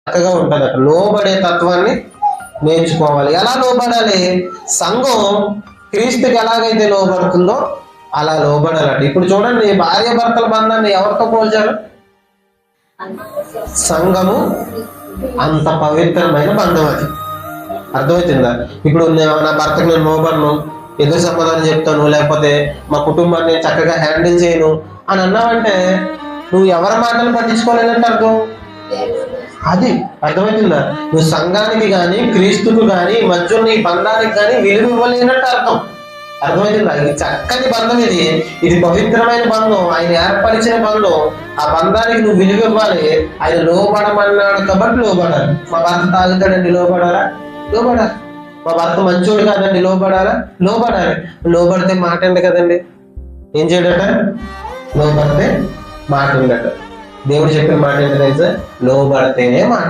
చక్కగా ఉంటుందట. లోబడే తత్వాన్ని నేర్చుకోవాలి. ఎలా లోబడాలి? సంఘం క్రీస్తుకి ఎలాగైతే లోబడుతుందో అలా లోబడాలట. ఇప్పుడు చూడండి, భార్య భర్తల బంధాన్ని ఎవరితో పోల్చారు? సంఘము అంత పవిత్రమైన బంధం అది. అర్థమవుతుందా? ఇప్పుడు నా భర్తకు నేను లోబడను, ఎదురు సమాధానం చెప్తాను, లేకపోతే మా కుటుంబాన్ని చక్కగా హ్యాండిల్ చేయను అని అన్నావంటే నువ్వు ఎవరి మాటలు పట్టించుకోలేనట్టు అర్థం. అది అర్థమవుతుందా? నువ్వు సంఘానికి కానీ క్రీస్తుకు కానీ మధ్య నీ బంధానికి కానీ విలువ ఇవ్వలేనట్టు అర్థం. అర్థమవుతుందా? ఇది చక్కని బంధం, ఇది పవిత్రమైన బంధం, ఆయన ఏర్పరిచిన బంధం. ఆ బంధానికి నువ్వు విలువ ఇవ్వాలి. ఆయన లోబడమన్నాడు కాబట్టి లోబడాలి. మా భర్త తాగుతాడండి, లోబడాలా? లోబడాలి. మా భర్త మంచోడు కాదండి, లోబడాలా? లోబడాలి. లోబడితే మాట అండి కదండి, ఏం చేయడట? లోబడితే మాట ఉండట. దేవుడు చెప్పిన మాట ఏంటంటే లోబడితేనే మాట.